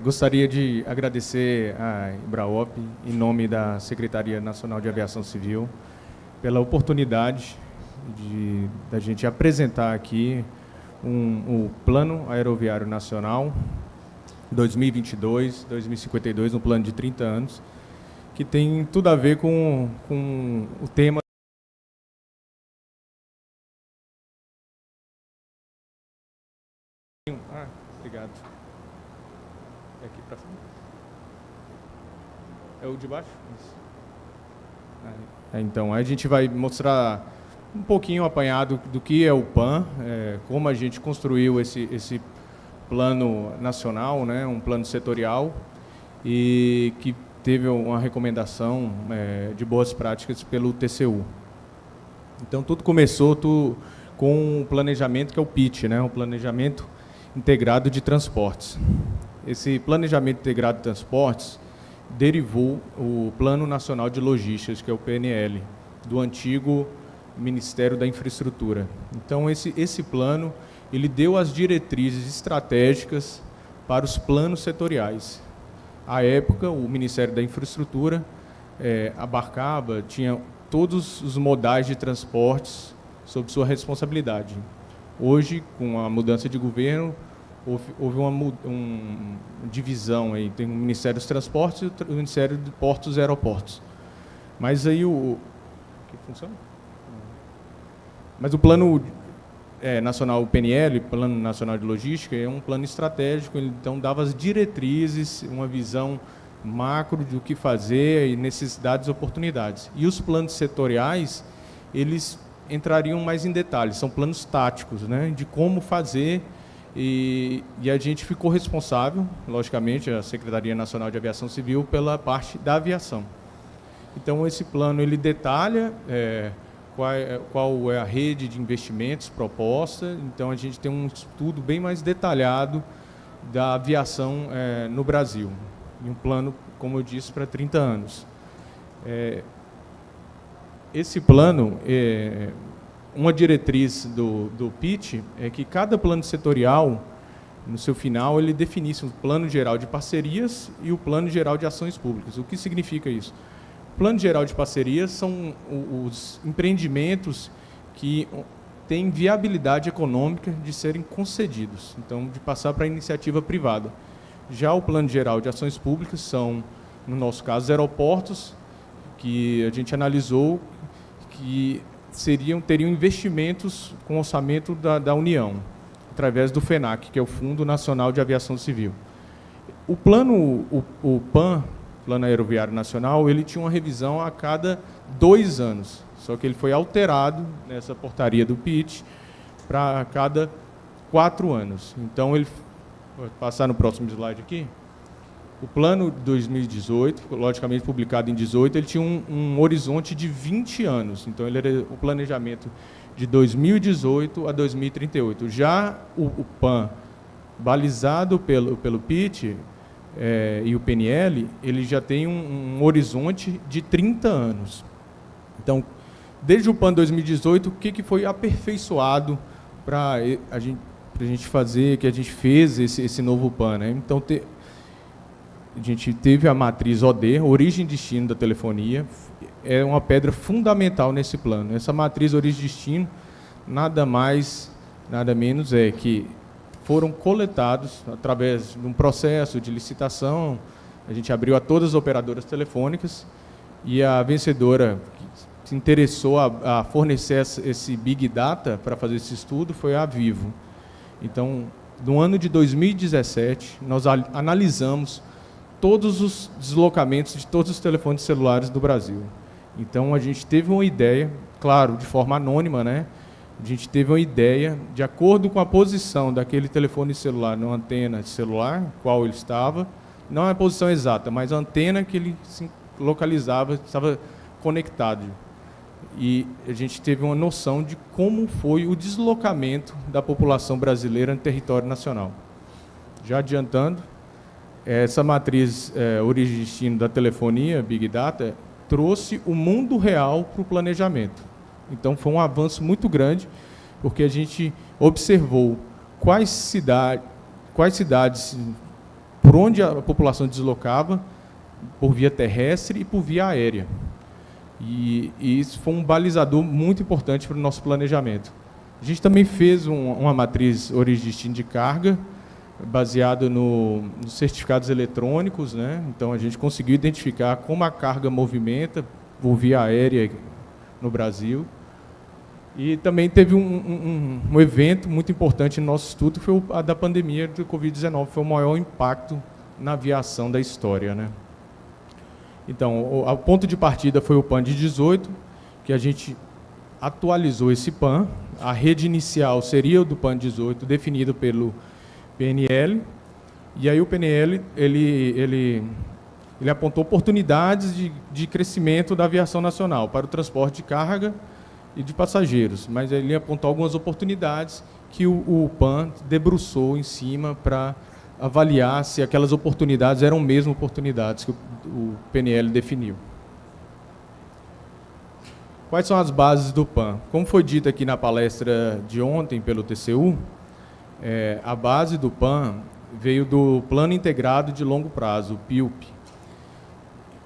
Gostaria de agradecer à Embraop, em nome da Secretaria Nacional de Aviação Civil, pela oportunidade da gente apresentar aqui o Plano Aeroviário Nacional 2022-2052, um plano de 30 anos, que tem tudo a ver com o tema. Obrigado. É aqui para cima. É o de baixo? Isso. Então, a gente vai mostrar um pouquinho apanhado do que é o PAN, como a gente construiu esse plano nacional, né, um plano setorial, e que teve uma recomendação de boas práticas pelo TCU. Então, tudo começou com o planejamento que é o PIT, né, o Planejamento Integrado de Transportes. Esse Planejamento Integrado de Transportes derivou o Plano Nacional de Logística, que é o PNL, do antigo Ministério da Infraestrutura. Então, esse plano, ele deu as diretrizes estratégicas para os planos setoriais. À época, o Ministério da Infraestrutura tinha todos os modais de transportes sob sua responsabilidade. Hoje, com a mudança de governo, houve uma divisão aí, tem o Ministério dos Transportes e o Ministério de Portos e Aeroportos. Mas aí que funciona? Mas o Plano Nacional, o PNL, Plano Nacional de Logística, é um plano estratégico, ele então dava as diretrizes, uma visão macro do que fazer e necessidades e oportunidades. E os planos setoriais, eles entrariam mais em detalhes, são planos táticos, né, de como fazer. E a gente ficou responsável, logicamente, a Secretaria Nacional de Aviação Civil, pela parte da aviação. Então, esse plano ele detalha qual é a rede de investimentos proposta. Então, a gente tem um estudo bem mais detalhado da aviação no Brasil. E um plano, como eu disse, para 30 anos. Esse plano uma diretriz do PIT é que cada plano setorial, no seu final, ele definisse um plano geral de parcerias e o plano geral de ações públicas. O que significa isso? O plano geral de parcerias são os empreendimentos que têm viabilidade econômica de serem concedidos, então, de passar para a iniciativa privada. Já o plano geral de ações públicas são, no nosso caso, aeroportos, que a gente analisou que teriam investimentos com orçamento da União, através do FENAC, que é o Fundo Nacional de Aviação Civil. O PAN, Plano Aeroviário Nacional, ele tinha uma revisão a cada 2 anos, só que ele foi alterado nessa portaria do PIT para cada 4 anos. Então, vou passar no próximo slide aqui. O plano 2018, logicamente publicado em 2018, ele tinha um horizonte de 20 anos. Então, ele era o planejamento de 2018 a 2038. Já o PAN, balizado pelo PIT e o PNL, ele já tem um horizonte de 30 anos. Então, desde o PAN 2018, o que foi aperfeiçoado para a gente fazer, que a gente fez esse novo PAN, né? Então, a gente teve a matriz OD, origem e destino da telefonia, é uma pedra fundamental nesse plano. Essa matriz origem e destino, nada mais, nada menos é que foram coletados através de um processo de licitação, a gente abriu a todas as operadoras telefônicas e a vencedora que se interessou a fornecer esse Big Data para fazer esse estudo foi a Vivo. Então, no ano de 2017, nós analisamos todos os deslocamentos de todos os telefones celulares do Brasil. Então, a gente teve uma ideia, claro, de forma anônima, né? A gente teve uma ideia, de acordo com a posição daquele telefone celular na antena de celular, qual ele estava, não é a posição exata, mas a antena que ele se localizava, estava conectado. E a gente teve uma noção de como foi o deslocamento da população brasileira no território nacional. Já adiantando, essa matriz origem e destino da telefonia, Big Data, trouxe o mundo real para o planejamento. Então, foi um avanço muito grande, porque a gente observou quais cidades por onde a população deslocava, por via terrestre e por via aérea. E isso foi um balizador muito importante para o nosso planejamento. A gente também fez uma matriz origem e destino de carga, baseado nos certificados eletrônicos, né? Então, a gente conseguiu identificar como a carga movimenta por via aérea no Brasil. E também teve um evento muito importante no nosso estudo, que foi a da pandemia do Covid-19, foi o maior impacto na aviação da história, né? Então, o ponto de partida foi o PAN de 18, que a gente atualizou esse PAN. A rede inicial seria o do PAN 18, definido pelo PNL, e aí o PNL ele apontou oportunidades de crescimento da aviação nacional para o transporte de carga e de passageiros, mas ele apontou algumas oportunidades que o PAN debruçou em cima para avaliar se aquelas oportunidades eram mesmo oportunidades que o PNL definiu. Quais são as bases do PAN? Como foi dito aqui na palestra de ontem pelo TCU, a base do PAN veio do Plano Integrado de Longo Prazo, o PILP,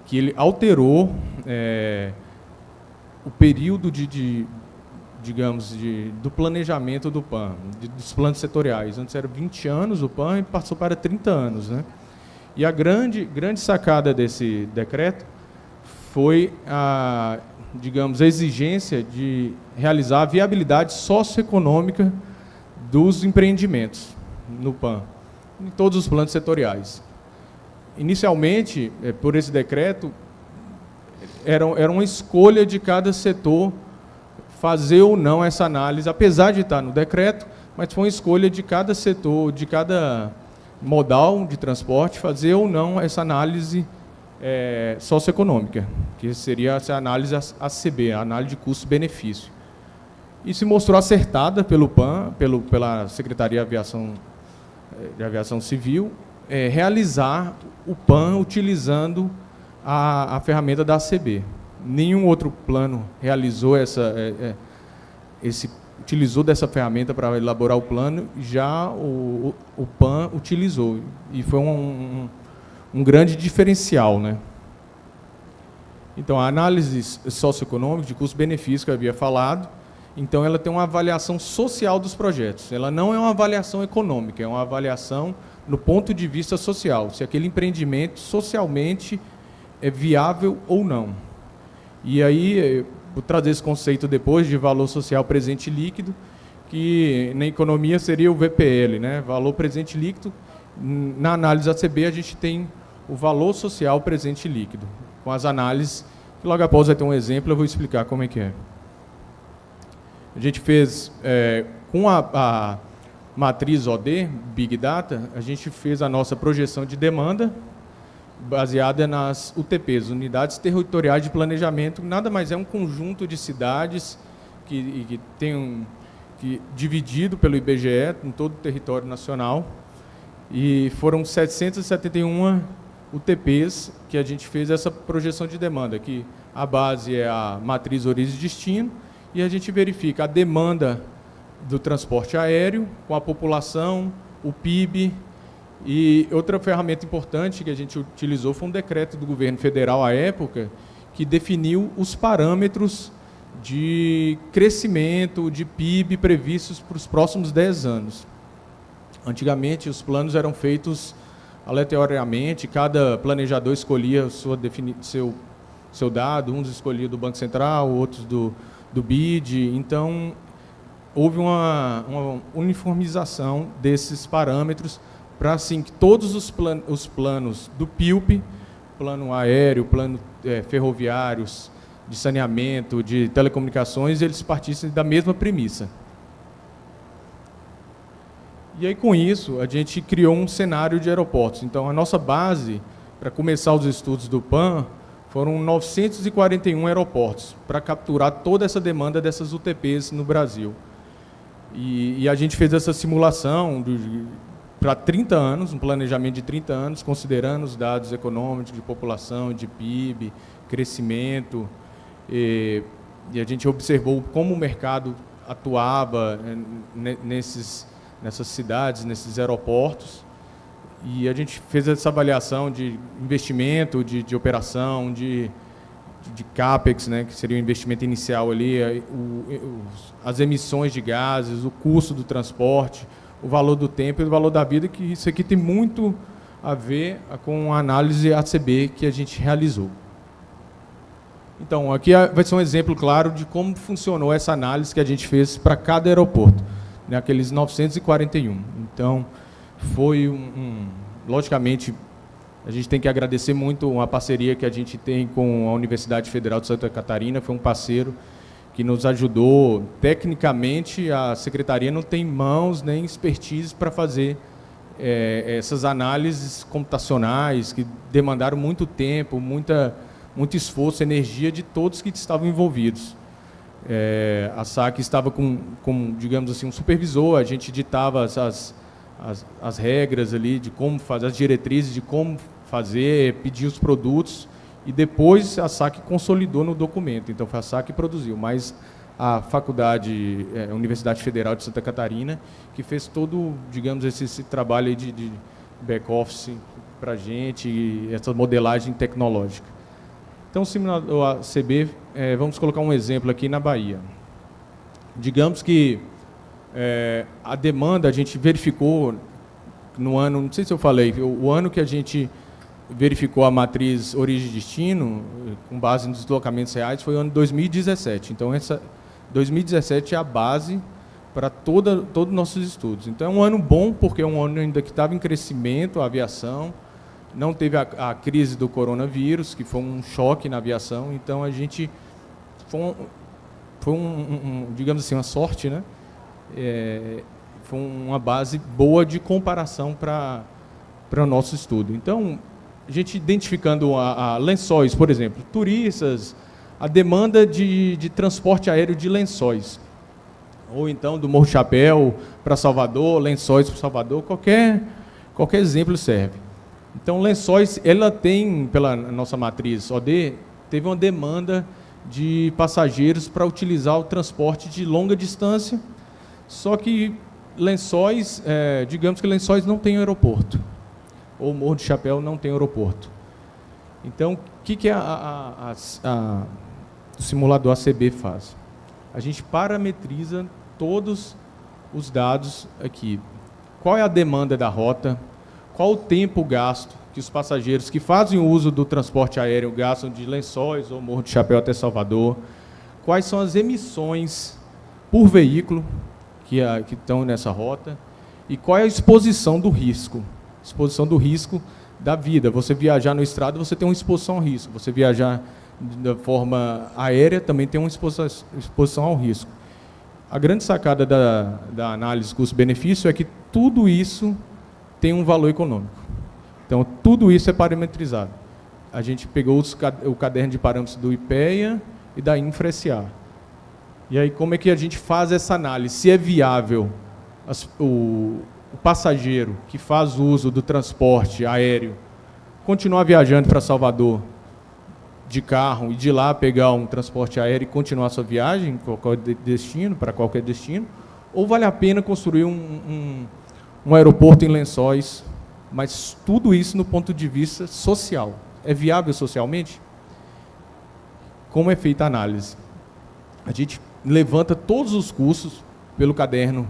que ele alterou o período do planejamento do PAN, dos planos setoriais. Antes era 20 anos o PAN e passou para 30 anos, né? E a grande sacada desse decreto foi a exigência de realizar a viabilidade socioeconômica dos empreendimentos no PAN, em todos os planos setoriais. Inicialmente, por esse decreto, era uma escolha de cada setor fazer ou não essa análise, apesar de estar no decreto, mas foi uma escolha de cada setor, de cada modal de transporte, fazer ou não essa análise socioeconômica, que seria essa análise ACB, a análise de custo-benefício. E se mostrou acertada pelo PAN, pela Secretaria de Aviação Civil, realizar o PAN utilizando a ferramenta da ACB. Nenhum outro plano realizou utilizou dessa ferramenta para elaborar o plano, já o PAN utilizou, e foi um grande diferencial, né? Então, a análise socioeconômica de custo-benefício que eu havia falado, então ela tem uma avaliação social dos projetos. Ela não é uma avaliação econômica, é uma avaliação no ponto de vista social, se aquele empreendimento socialmente é viável ou não. E aí, vou trazer esse conceito depois de valor social presente líquido, que na economia seria o VPL, né? Valor presente líquido. Na análise ACB, a gente tem o valor social presente líquido, com as análises, que logo após vai ter um exemplo, eu vou explicar como é que é. A gente fez, com a matriz OD, Big Data, a gente fez a nossa projeção de demanda, baseada nas UTPs, Unidades Territoriais de Planejamento, nada mais é um conjunto de cidades que dividido pelo IBGE em todo o território nacional, e foram 771 UTPs que a gente fez essa projeção de demanda, que a base é a matriz origem e destino, e a gente verifica a demanda do transporte aéreo com a população, o PIB. E outra ferramenta importante que a gente utilizou foi um decreto do governo federal à época, que definiu os parâmetros de crescimento de PIB previstos para os próximos 10 anos. Antigamente, os planos eram feitos aleatoriamente, cada planejador escolhia seu dado, uns escolhiam do Banco Central, outros do BID. Então, houve uma uniformização desses parâmetros para assim que todos os planos do PILP, plano aéreo, plano ferroviários, de saneamento, de telecomunicações, eles partissem da mesma premissa. E aí, com isso, a gente criou um cenário de aeroportos. Então, a nossa base, para começar os estudos do PAN, foram 941 aeroportos, para capturar toda essa demanda dessas UTPs no Brasil. E a gente fez essa simulação para 30 anos, um planejamento de 30 anos, considerando os dados econômicos de população, de PIB, crescimento, e a gente observou como o mercado atuava nessas cidades, nesses aeroportos, E a gente fez essa avaliação de investimento, de operação, de CAPEX, né, que seria o investimento inicial ali, as emissões de gases, o custo do transporte, o valor do tempo e o valor da vida, que isso aqui tem muito a ver com a análise ACB que a gente realizou. Então, aqui vai ser um exemplo claro de como funcionou essa análise que a gente fez para cada aeroporto, né, aqueles 941. Então, foi logicamente, a gente tem que agradecer muito a parceria que a gente tem com a Universidade Federal de Santa Catarina, foi um parceiro que nos ajudou. Tecnicamente, a Secretaria não tem mãos nem expertise para fazer essas análises computacionais que demandaram muito tempo, muito esforço, energia de todos que estavam envolvidos. A SAC estava com, digamos assim, um supervisor, a gente ditava as regras ali de como fazer, as diretrizes de como fazer, pedir os produtos, e depois a SAC consolidou no documento. Então, foi a SAC que produziu, mas a faculdade, a Universidade Federal de Santa Catarina, que fez todo, digamos, esse trabalho aí de back-office para a gente, e essa modelagem tecnológica. Então, o simulador ACB, vamos colocar um exemplo aqui na Bahia. Digamos que a demanda, a gente verificou no ano, não sei se eu falei, o ano que a gente verificou a matriz origem e destino, com base nos deslocamentos reais, foi o ano 2017. Então, 2017 é a base para todos os nossos estudos. Então, é um ano bom, porque é um ano ainda que estava em crescimento, a aviação, não teve a crise do coronavírus, que foi um choque na aviação. Então, a gente foi digamos assim, uma sorte, né? Foi uma base boa de comparação para o nosso estudo. Então, a gente identificando a lençóis, por exemplo, turistas, a demanda de transporte aéreo de lençóis, ou então do Morro do Chapéu para Salvador, lençóis para Salvador, qualquer exemplo serve. Então, lençóis, ela tem, pela nossa matriz OD, teve uma demanda de passageiros para utilizar o transporte de longa distância. Só que lençóis, digamos que lençóis não tem aeroporto, ou Morro do Chapéu não tem aeroporto. Então, o que o simulador ACB faz? A gente parametriza todos os dados aqui. Qual é a demanda da rota? Qual o tempo gasto que os passageiros que fazem uso do transporte aéreo gastam de lençóis ou Morro do Chapéu até Salvador? Quais são as emissões por veículo que estão nessa rota, e qual é a exposição do risco? Exposição do risco da vida. Você viajar no estrada, você tem uma exposição ao risco. Você viajar da forma aérea, também tem uma exposição ao risco. A grande sacada da análise custo-benefício é que tudo isso tem um valor econômico. Então, tudo isso é parametrizado. A gente pegou o caderno de parâmetros do IPEA e da Infra-SA. E aí, como é que a gente faz essa análise? Se é viável o passageiro que faz uso do transporte aéreo continuar viajando para Salvador de carro e de lá pegar um transporte aéreo e continuar a sua viagem para qualquer destino, ou vale a pena construir um aeroporto em Lençóis, mas tudo isso no ponto de vista social. É viável socialmente? Como é feita a análise? A gente levanta todos os custos pelo caderno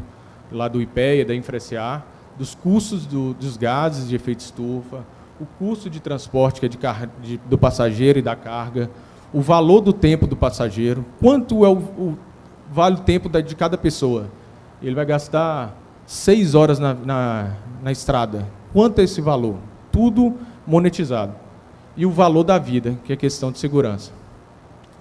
lá do IPEA, da Infra-SA, dos custos dos gases de efeito estufa, o custo de transporte, que é do passageiro e da carga, o valor do tempo do passageiro, quanto vale o tempo de cada pessoa. Ele vai gastar 6 horas na estrada. Quanto é esse valor? Tudo monetizado. E o valor da vida, que é questão de segurança.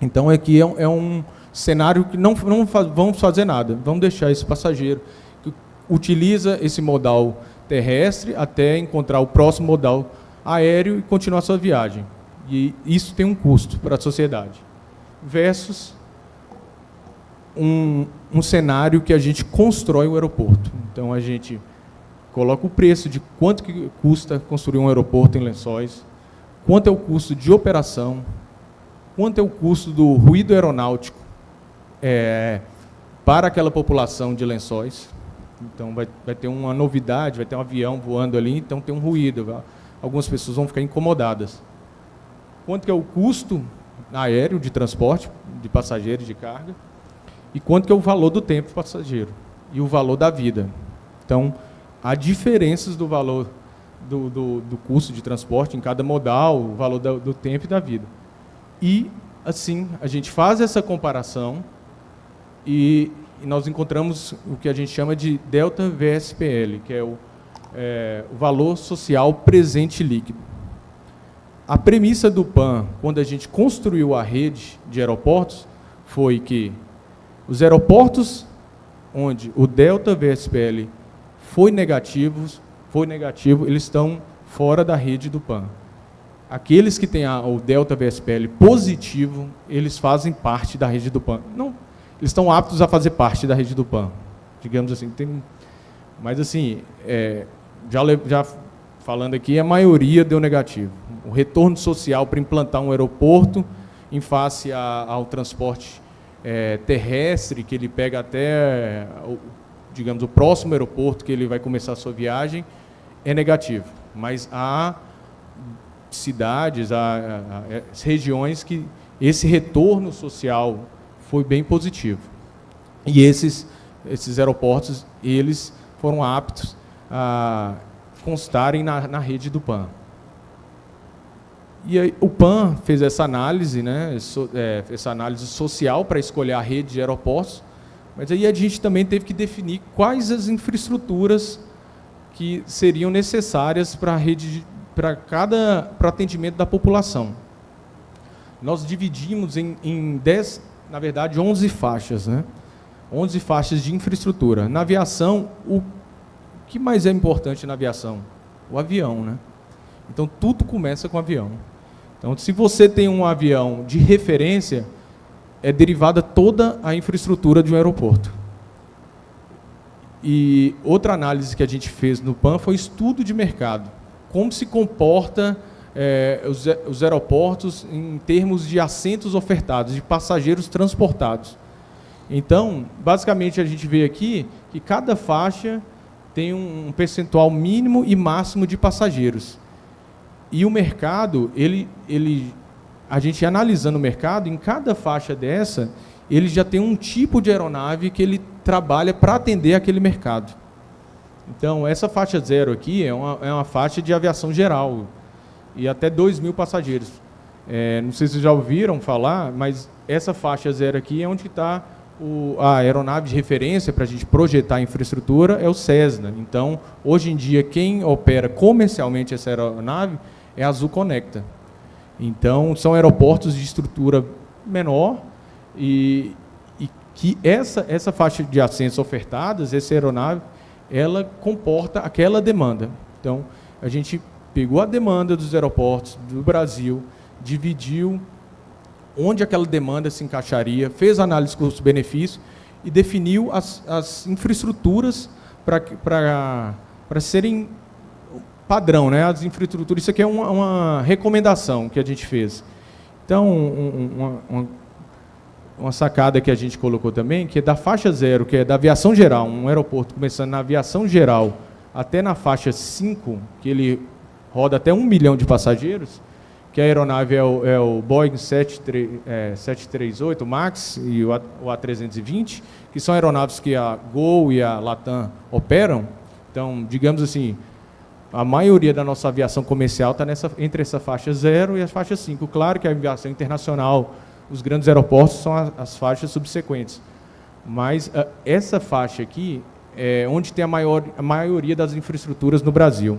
Então, aqui é um cenário que não vamos fazer nada. Vamos deixar esse passageiro que utiliza esse modal terrestre até encontrar o próximo modal aéreo e continuar sua viagem. E isso tem um custo para a sociedade. Versus um cenário que a gente constrói o aeroporto. Então, a gente coloca o preço de quanto que custa construir um aeroporto em Lençóis, quanto é o custo de operação, quanto é o custo do ruído aeronáutico para aquela população de Lençóis, Então vai ter uma novidade, vai ter um avião voando ali, então tem um ruído, algumas pessoas vão ficar incomodadas. Quanto que é o custo aéreo de transporte de passageiros, de carga, e quanto que é o valor do tempo passageiro, e o valor da vida. Então, há diferenças do valor do custo de transporte em cada modal, o valor do tempo e da vida. E, assim, a gente faz essa comparação e nós encontramos o que a gente chama de delta VSPL, que é o valor social presente líquido. A premissa do PAN, quando a gente construiu a rede de aeroportos, foi que os aeroportos onde o delta VSPL foi negativo, eles estão fora da rede do PAN. Aqueles que têm o delta VSPL positivo, eles fazem parte da rede do PAN. Não, eles estão aptos a fazer parte da rede do PAN, digamos assim. Mas, assim, já falando aqui, a maioria deu negativo. O retorno social para implantar um aeroporto em face ao transporte terrestre, que ele pega até, digamos, o próximo aeroporto que ele vai começar a sua viagem, é negativo. Mas há cidades, há regiões que esse retorno social foi bem positivo. E esses aeroportos, eles foram aptos a constarem na rede do PAN. E aí, o PAN fez essa análise, né, essa análise social para escolher a rede de aeroportos, mas aí a gente também teve que definir quais as infraestruturas que seriam necessárias para a rede, para atendimento da população. Nós dividimos em 10, na verdade, 11 faixas, né? 11 faixas de infraestrutura. Na aviação, o que mais é importante na aviação? O avião, né? Então, tudo começa com o avião. Então, se você tem um avião de referência, é derivada toda a infraestrutura de um aeroporto. E outra análise que a gente fez no PAN foi estudo de mercado. Como se comporta os aeroportos em termos de assentos ofertados, de passageiros transportados. Então, basicamente, a gente vê aqui que cada faixa tem um percentual mínimo e máximo de passageiros. E o mercado, a gente analisando o mercado, em cada faixa dessa, ele já tem um tipo de aeronave que ele trabalha para atender aquele mercado. Então, essa faixa 0 aqui é uma faixa de aviação geral, e até 2.000 passageiros. Não sei se vocês já ouviram falar, mas essa faixa 0 aqui é onde está a aeronave de referência para a gente projetar a infraestrutura, é o Cessna. Então, hoje em dia, quem opera comercialmente essa aeronave é a Azul Conecta. Então, são aeroportos de estrutura menor e que essa faixa de assentos ofertadas, essa aeronave, ela comporta aquela demanda. Então, a gente pegou a demanda dos aeroportos do Brasil, dividiu onde aquela demanda se encaixaria, fez análise custo-benefício e definiu as infraestruturas para serem padrão, né? As infraestruturas, isso aqui é uma recomendação que a gente fez. Então, uma sacada que a gente colocou também, que é da faixa 0, que é da aviação geral, um aeroporto começando na aviação geral até na faixa 5, que ele roda até 1 milhão de passageiros, que a aeronave é o Boeing 738 MAX e o A320, que são aeronaves que a Gol e a Latam operam. Então, digamos assim, a maioria da nossa aviação comercial está entre essa faixa 0 e a faixa 5. Claro que a aviação internacional, os grandes aeroportos são as faixas subsequentes. Mas essa faixa aqui é onde tem a maioria das infraestruturas no Brasil.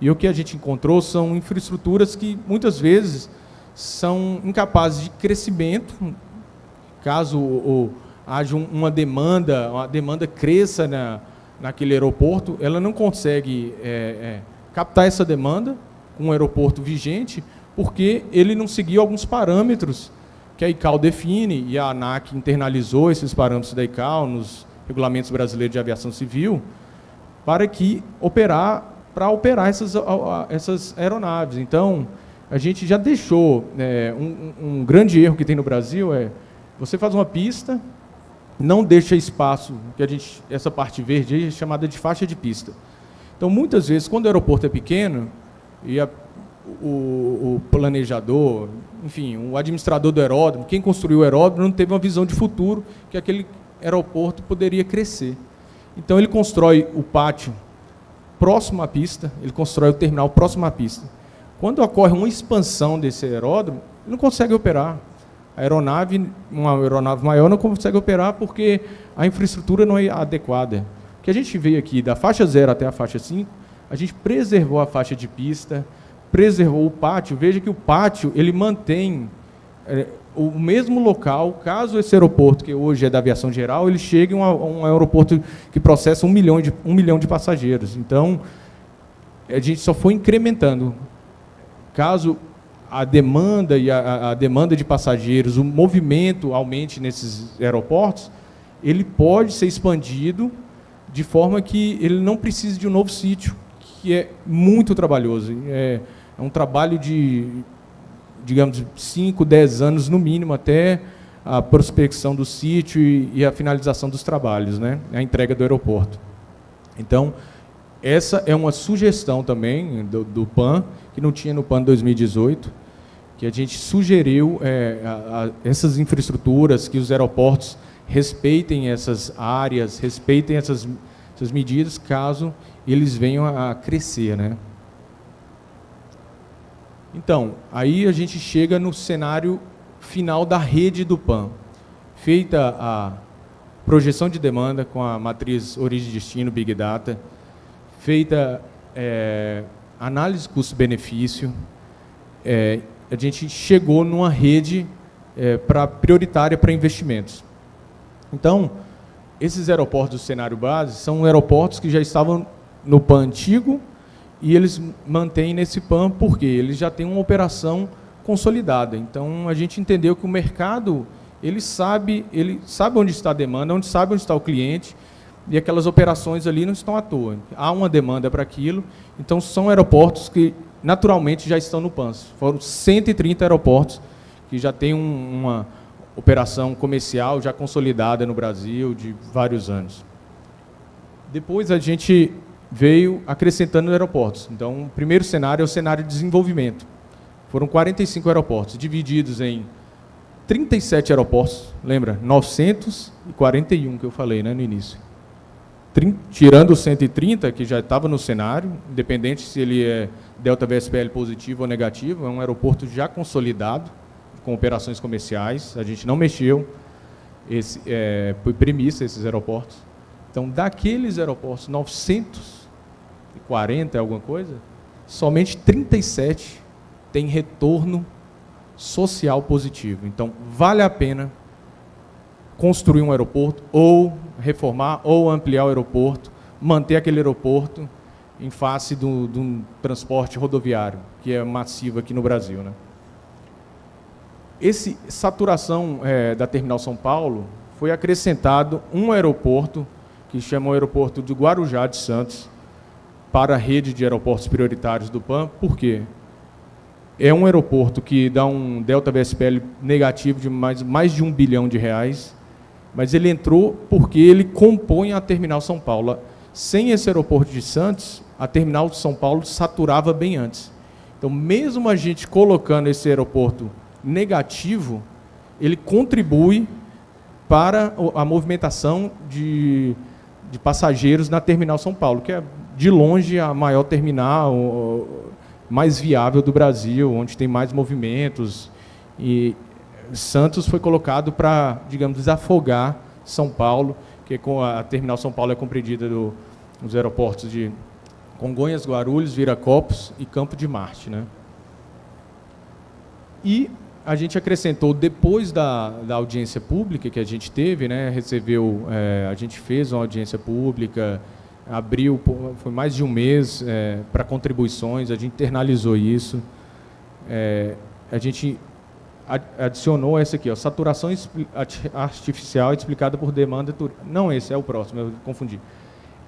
E o que a gente encontrou são infraestruturas que, muitas vezes, são incapazes de crescimento, caso haja uma demanda cresça naquele aeroporto, ela não consegue captar essa demanda com um aeroporto vigente, porque ele não seguiu alguns parâmetros que a ICAO define, e a ANAC internalizou esses parâmetros da ICAO nos regulamentos brasileiros de aviação civil, para operar essas aeronaves. Então, a gente já deixou, um grande erro que tem no Brasil você faz uma pista, não deixa espaço, que essa parte verde é chamada de faixa de pista. Então, muitas vezes, quando o aeroporto é pequeno, e o planejador, enfim, o administrador do aeródromo, quem construiu o aeródromo, não teve uma visão de futuro que aquele aeroporto poderia crescer. Então, ele constrói o pátio próximo à pista, ele constrói o terminal próximo à pista. Quando ocorre uma expansão desse aeródromo, ele não consegue operar. Uma aeronave maior não consegue operar porque a infraestrutura não é adequada. O que a gente vê aqui, da faixa 0 até a faixa 5, a gente preservou a faixa de pista, preservou o pátio. Veja que o pátio ele mantém o mesmo local, caso esse aeroporto, que hoje é da aviação geral, ele chegue a um aeroporto que processa 1 milhão de passageiros. Então, a gente só foi incrementando. Caso a demanda e a demanda de passageiros, o movimento aumente nesses aeroportos, ele pode ser expandido de forma que ele não precise de um novo sítio, que é muito trabalhoso. É um trabalho de, digamos, 5, 10 anos no mínimo, até a prospecção do sítio e a finalização dos trabalhos, né? A entrega do aeroporto. Então, essa é uma sugestão também do PAN, que não tinha no PAN 2018, que a gente sugeriu essas infraestruturas, que os aeroportos respeitem essas áreas, respeitem essas medidas, caso eles venham a crescer, né? Então, aí a gente chega no cenário final da rede do PAN. Feita a projeção de demanda com a matriz origem e destino, Big Data, feita análise custo-benefício, a gente chegou numa rede prioritária para investimentos. Então, esses aeroportos do cenário base são aeroportos que já estavam no PAN antigo e eles mantêm nesse PAN porque eles já têm uma operação consolidada. Então, a gente entendeu que o mercado ele sabe onde está a demanda, onde está o cliente, e aquelas operações ali não estão à toa. Há uma demanda para aquilo, então são aeroportos que naturalmente já estão no PAN. Foram 130 aeroportos que já têm uma operação comercial já consolidada no Brasil de vários anos. Depois a gente veio acrescentando aeroportos. Então, o primeiro cenário é o cenário de desenvolvimento. Foram 45 aeroportos, divididos em 37 aeroportos, lembra? 941 que eu falei, né, no início. Tirando os 130, que já estava no cenário, independente se ele é Delta VSPL positivo ou negativo, é um aeroporto já consolidado, com operações comerciais, a gente não mexeu, foi premissa esses aeroportos. Então, daqueles aeroportos, 940, alguma coisa, somente 37 tem retorno social positivo. Então, vale a pena construir um aeroporto, ou reformar, ou ampliar o aeroporto, manter aquele aeroporto em face de um transporte rodoviário, que é massivo aqui no Brasil, né? Essa saturação da Terminal São Paulo foi acrescentado um aeroporto, que chama o aeroporto de Guarujá de Santos, para a rede de aeroportos prioritários do PAN. Por quê? É um aeroporto que dá um Delta VSPL negativo de mais de R$1 bilhão, mas ele entrou porque ele compõe a Terminal São Paulo. Sem esse aeroporto de Santos, a Terminal de São Paulo saturava bem antes. Então, mesmo a gente colocando esse aeroporto negativo, ele contribui para a movimentação de passageiros na Terminal São Paulo, que é, de longe, a maior terminal, mais viável do Brasil, onde tem mais movimentos. E Santos foi colocado para, digamos, desafogar São Paulo, que com a Terminal São Paulo é compreendida dos aeroportos de Congonhas, Guarulhos, Viracopos e Campo de Marte, né? E a gente acrescentou, depois da audiência pública que a gente teve, né, a gente fez uma audiência pública, abriu, foi mais de um mês para contribuições, a gente internalizou isso, a gente adicionou essa aqui, ó, saturação artificial explicada por demanda turística. Não, esse é o próximo, eu confundi.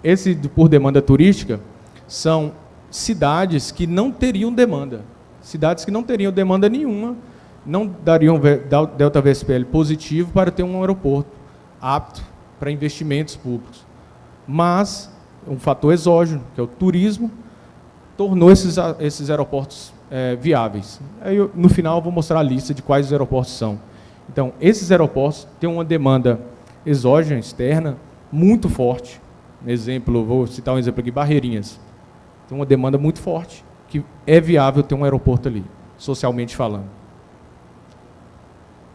Esse por demanda turística são cidades que não teriam demanda. Cidades que não teriam demanda nenhuma, não dariam Delta VSPL positivo para ter um aeroporto. apto para investimentos públicos. Mas um fator exógeno, que é o turismo, tornou esses aeroportos viáveis. Aí no final eu vou mostrar a lista de quais os aeroportos são. Então, esses aeroportos têm uma demanda exógena, externa, muito forte. Exemplo, vou citar um exemplo aqui, Barreirinhas. Tem uma demanda muito forte, que é viável ter um aeroporto ali, socialmente falando.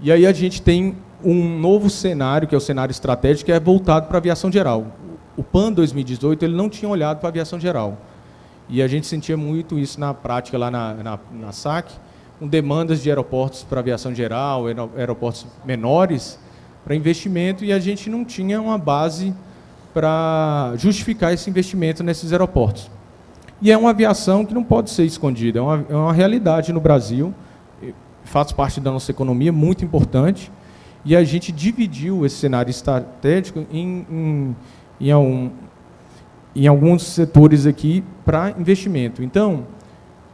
E aí a gente tem um novo cenário, que é o cenário estratégico, que é voltado para a aviação geral. O PAN 2018 ele não tinha olhado para a aviação geral. E a gente sentia muito isso na prática lá na SAC, com demandas de aeroportos para aviação geral, aeroportos menores, para investimento, e a gente não tinha uma base para justificar esse investimento nesses aeroportos. E é uma aviação que não pode ser escondida, é uma realidade no Brasil, faz parte da nossa economia, muito importante, e a gente dividiu esse cenário estratégico em alguns setores aqui para investimento. Então,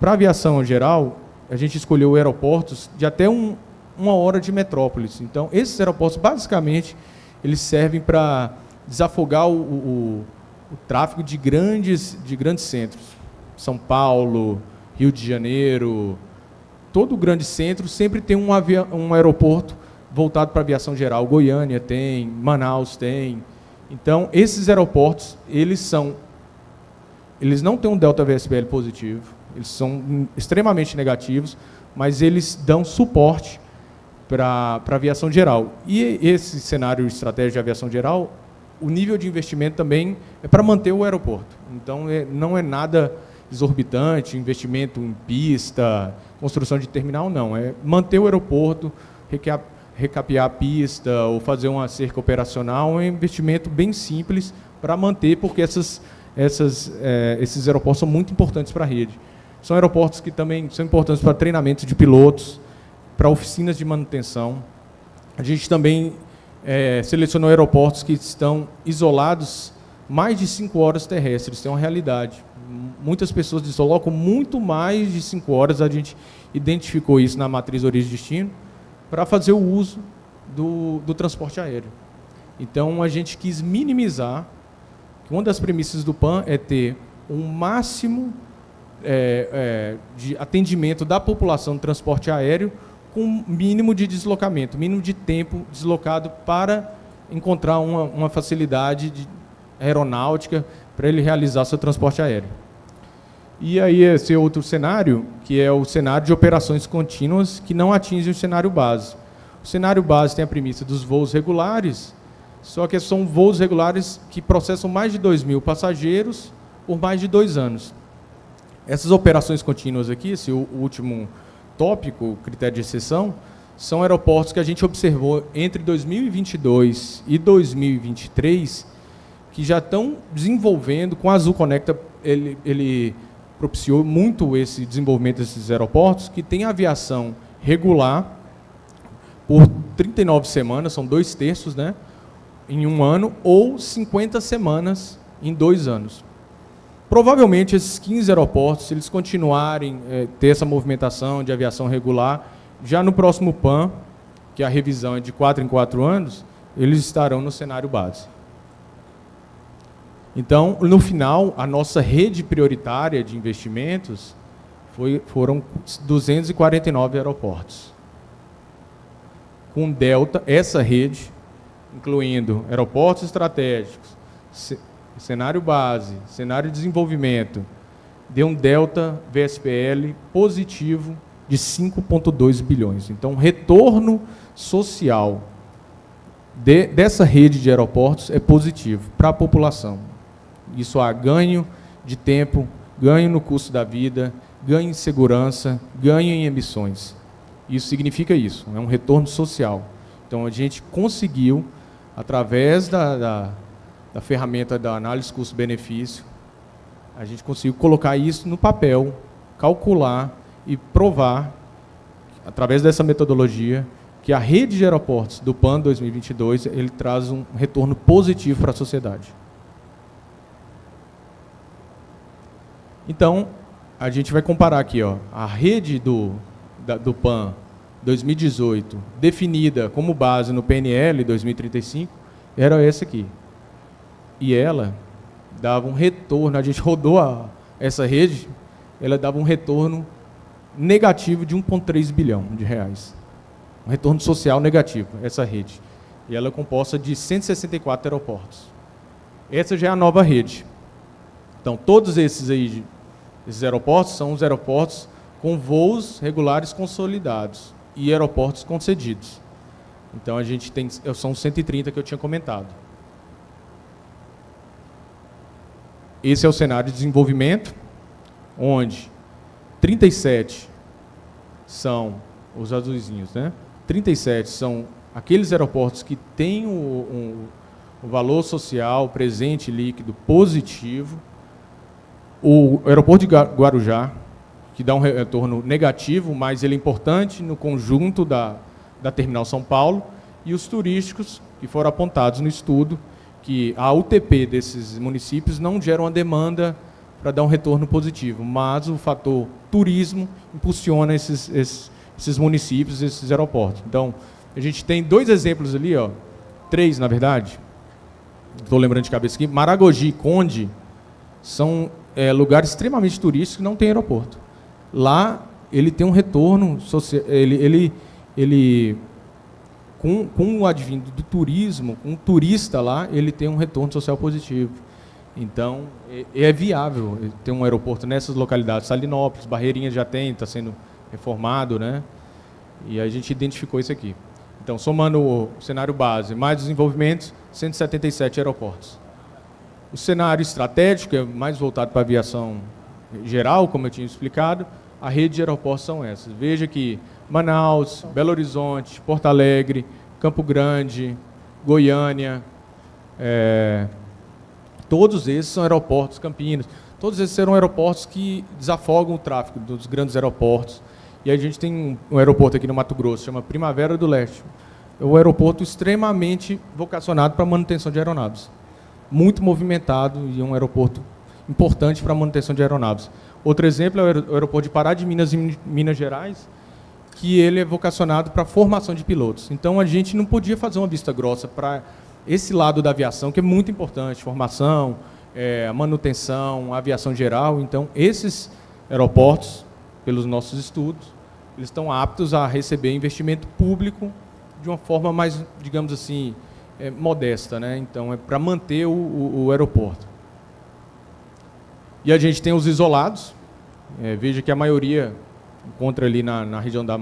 para a aviação geral, a gente escolheu aeroportos de até uma hora de metrópolis. Então, esses aeroportos, basicamente, eles servem para desafogar o tráfego de grandes centros. São Paulo, Rio de Janeiro, todo grande centro sempre tem um aeroporto voltado para a aviação geral. Goiânia tem, Manaus tem. Então, esses aeroportos, eles não têm um delta VSBL positivo, eles são extremamente negativos, mas eles dão suporte para a aviação geral. E esse cenário estratégico de aviação geral, o nível de investimento também é para manter o aeroporto. Então, não é nada exorbitante, investimento em pista, construção de terminal, não. É manter o aeroporto, recapear a pista ou fazer uma cerca operacional, é um investimento bem simples para manter, porque esses aeroportos são muito importantes para a rede. São aeroportos que também são importantes para treinamento de pilotos, para oficinas de manutenção. A gente também selecionou aeroportos que estão isolados mais de 5 horas terrestres, tem uma realidade. Muitas pessoas deslocam muito mais de 5 horas, a gente identificou isso na matriz origem e destino, para fazer o uso do transporte aéreo. Então, a gente quis minimizar, uma das premissas do PAN é ter um máximo de atendimento da população do transporte aéreo com mínimo de deslocamento, mínimo de tempo deslocado para encontrar uma facilidade aeronáutica para ele realizar seu transporte aéreo. E aí esse outro cenário, que é o cenário de operações contínuas que não atingem o cenário base. O cenário base tem a premissa dos voos regulares, só que são voos regulares que processam mais de 2.000 passageiros por mais de 2 anos. Essas operações contínuas aqui, esse último tópico, critério de exceção, são aeroportos que a gente observou entre 2022 e 2023, que já estão desenvolvendo, com a Azul Conecta, ele propiciou muito esse desenvolvimento desses aeroportos, que tem aviação regular por 39 semanas, são 2/3, né, em 1 ano, ou 50 semanas em 2 anos. Provavelmente esses 15 aeroportos, se eles continuarem ter essa movimentação de aviação regular, já no próximo PAN, que a revisão é de 4 em 4 anos, eles estarão no cenário base. Então, no final, a nossa rede prioritária de investimentos foram 249 aeroportos. Com delta, essa rede, incluindo aeroportos estratégicos, cenário base, cenário de desenvolvimento, deu um delta VSBL positivo de 5,2 bilhões. Então, o retorno social dessa rede de aeroportos é positivo para a população. Isso há ganho de tempo, ganho no custo da vida, ganho em segurança, ganho em emissões. Isso significa isso, é um retorno social. Então, a gente conseguiu, através da ferramenta da análise custo-benefício, a gente conseguiu colocar isso no papel, calcular e provar, através dessa metodologia, que a rede de aeroportos do PAN 2022 ele traz um retorno positivo para a sociedade. Então, a gente vai comparar aqui, ó, a rede do PAN 2018, definida como base no PNL 2035, era essa aqui. E ela dava um retorno, a gente rodou essa rede, ela dava um retorno negativo de 1,3 bilhão de reais. Um retorno social negativo, essa rede. E ela é composta de 164 aeroportos. Essa já é a nova rede. Então, todos esses aeroportos são os aeroportos com voos regulares consolidados e aeroportos concedidos. Então, a gente tem, são 130 que eu tinha comentado. Esse é o cenário de desenvolvimento, onde 37 são os azulzinhos, né? 37 são aqueles aeroportos que têm o valor social presente líquido positivo. O aeroporto de Guarujá, que dá um retorno negativo, mas ele é importante no conjunto da Terminal São Paulo, e os turísticos, que foram apontados no estudo, que a UTP desses municípios não gera uma demanda para dar um retorno positivo, mas o fator turismo impulsiona esses municípios, esses aeroportos. Então, a gente tem 2 exemplos ali, 3, na verdade, estou lembrando de cabeça aqui. Maragogi e Conde são lugares extremamente turísticos que não tem aeroporto. Lá, ele tem um retorno social, com o advindo do turismo, com um turista lá, ele tem um retorno social positivo. Então, é viável ter um aeroporto nessas localidades. Salinópolis, Barreirinhas já tem, está sendo reformado, né? E a gente identificou isso aqui. Então, somando o cenário base, mais desenvolvimentos, 177 aeroportos. O cenário estratégico é mais voltado para a aviação geral, como eu tinha explicado. A rede de aeroportos são essas. Veja que Manaus, Belo Horizonte, Porto Alegre, Campo Grande, Goiânia, todos esses são aeroportos, Campinas, todos esses serão aeroportos que desafogam o tráfego dos grandes aeroportos. E a gente tem um aeroporto aqui no Mato Grosso, chama Primavera do Leste. É um aeroporto extremamente vocacionado para a manutenção de aeronaves. Muito movimentado e um aeroporto importante para a manutenção de aeronaves. Outro exemplo é o aeroporto de Pará de Minas, em Minas Gerais, que ele é vocacionado para a formação de pilotos. Então, a gente não podia fazer uma vista grossa para esse lado da aviação, que é muito importante, formação, a manutenção, a aviação geral. Então, esses aeroportos, pelos nossos estudos, eles estão aptos a receber investimento público de uma forma mais, digamos assim, modesta, né? Então, é para manter o aeroporto. E a gente tem os isolados. Veja que a maioria encontra ali na região da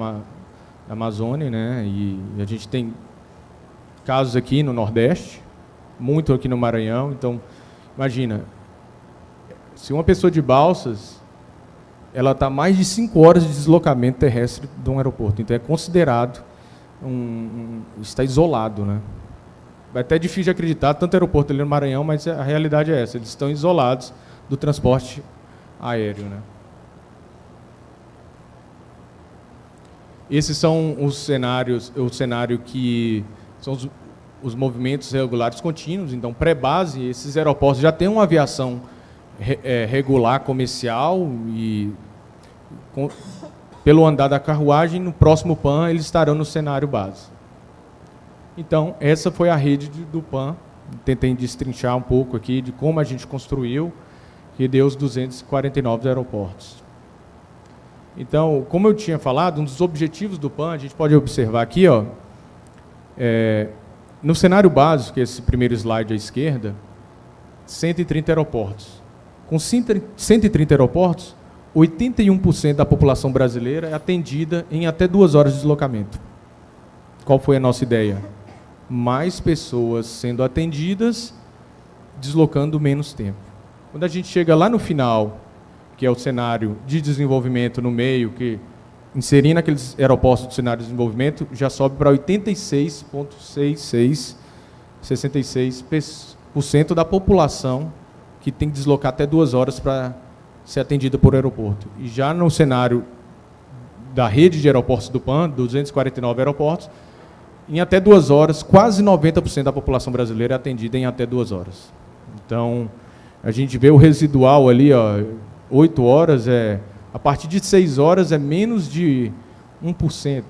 Amazônia, né? E a gente tem casos aqui no Nordeste, muito aqui no Maranhão. Então, imagina, se uma pessoa de Balsas, ela está mais de 5 horas de deslocamento terrestre de um aeroporto. Então, é considerado, está isolado, né? É até difícil de acreditar, tanto aeroporto ali no Maranhão, mas a realidade é essa, eles estão isolados do transporte aéreo, né? Esses são os cenários, o cenário que são os movimentos regulares contínuos. Então, pré-base, esses aeroportos já têm uma aviação regular, comercial, e pelo andar da carruagem, no próximo PAN, eles estarão no cenário base. Então, essa foi a rede do PAN. Tentei destrinchar um pouco aqui de como a gente construiu, que deu os 249 aeroportos. Então, como eu tinha falado, um dos objetivos do PAN, a gente pode observar aqui, no cenário básico, que é esse primeiro slide à esquerda, 130 aeroportos. Com 130 aeroportos, 81% da população brasileira é atendida em até 2 horas de deslocamento. Qual foi a nossa ideia? Mais pessoas sendo atendidas, deslocando menos tempo. Quando a gente chega lá no final, que é o cenário de desenvolvimento no meio, que inserindo aqueles aeroportos do cenário de desenvolvimento, já sobe para 66% da população que tem que deslocar até 2 horas para ser atendida por aeroporto. E já no cenário da rede de aeroportos do PAN, 249 aeroportos, em até 2 horas, quase 90% da população brasileira é atendida em até 2 horas. Então, a gente vê o residual ali, 8 horas, a partir de 6 horas é menos de 1%,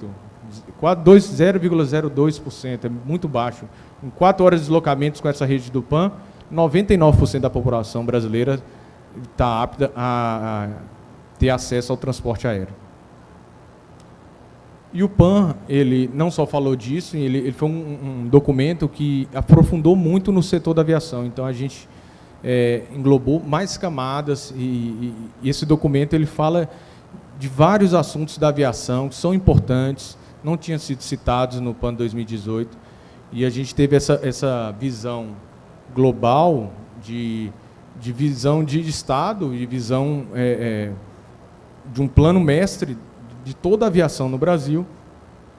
0,02%, é muito baixo. Em 4 horas de deslocamentos com essa rede do PAN, 99% da população brasileira está apta a ter acesso ao transporte aéreo. E o PAN, ele não só falou disso, ele foi um documento que aprofundou muito no setor da aviação. Então, a gente englobou mais camadas e esse documento ele fala de vários assuntos da aviação que são importantes, não tinham sido citados no PAN 2018, e a gente teve essa visão global de visão de Estado, de visão de um plano mestre de toda a aviação no Brasil.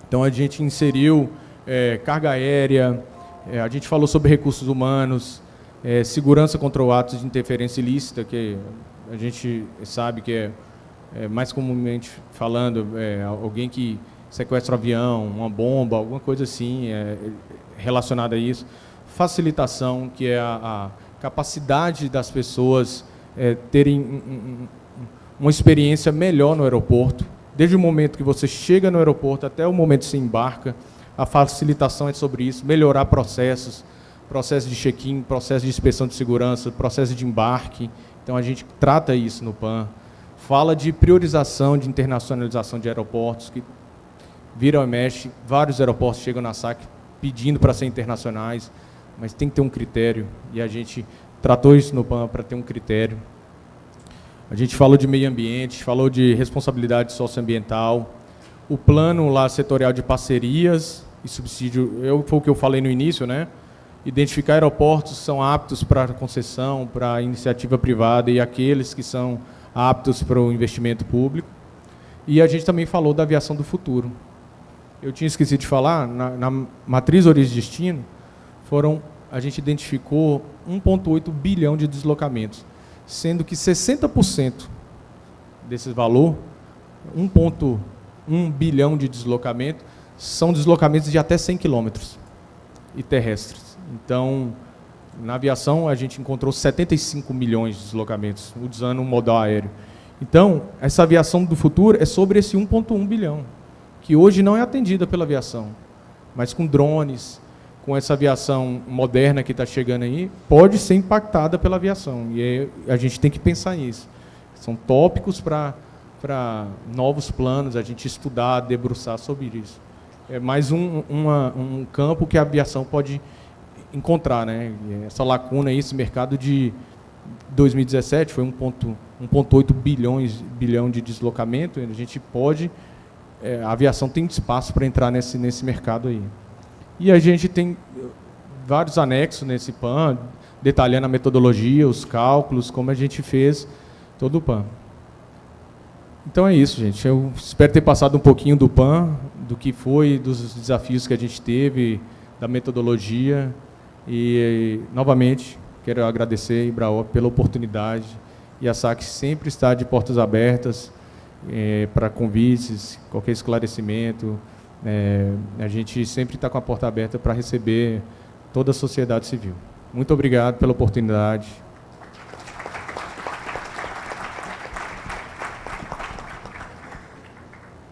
Então, a gente inseriu carga aérea, a gente falou sobre recursos humanos, segurança contra o ato de interferência ilícita, que a gente sabe que mais comumente falando, alguém que sequestra um avião, uma bomba, alguma coisa assim relacionada a isso. Facilitação, que é a capacidade das pessoas terem uma experiência melhor no aeroporto. Desde o momento que você chega no aeroporto até o momento que você embarca, a facilitação é sobre isso, melhorar processos, processo de check-in, processo de inspeção de segurança, processo de embarque. Então, a gente trata isso no PAN. Fala de priorização de internacionalização de aeroportos, que viram e mexe, vários aeroportos chegam na SAC pedindo para ser internacionais, mas tem que ter um critério, e a gente tratou isso no PAN para ter um critério. A gente falou de meio ambiente, falou de responsabilidade socioambiental, o plano lá setorial de parcerias e subsídio, foi o que eu falei no início, né? Identificar aeroportos que são aptos para concessão, para iniciativa privada e aqueles que são aptos para o investimento público. E a gente também falou da aviação do futuro. Eu tinha esquecido de falar, na matriz origem e destino, a gente identificou 1,8 bilhão de deslocamentos, sendo que 60% desse valor, 1,1 bilhão de deslocamentos, são deslocamentos de até 100 quilômetros e terrestres. Então, na aviação, a gente encontrou 75 milhões de deslocamentos, usando o modal aéreo. Então, essa aviação do futuro é sobre esse 1,1 bilhão, que hoje não é atendida pela aviação, mas com drones, com essa aviação moderna que está chegando aí, pode ser impactada pela aviação. E a gente tem que pensar nisso. São tópicos para novos planos, a gente estudar, debruçar sobre isso. É mais um campo que a aviação pode encontrar, né? Essa lacuna aí, esse mercado de 2017 foi 1,8 bilhão de deslocamento. A gente pode, a aviação tem espaço para entrar nesse mercado aí. E a gente tem vários anexos nesse PAN, detalhando a metodologia, os cálculos, como a gente fez todo o PAN. Então é isso, gente. Eu espero ter passado um pouquinho do PAN, do que foi, dos desafios que a gente teve, da metodologia. E, novamente, quero agradecer a Embraer pela oportunidade. E a SAC sempre está de portas abertas para convites, qualquer esclarecimento. A gente sempre está com a porta aberta para receber toda a sociedade civil. Muito obrigado pela oportunidade.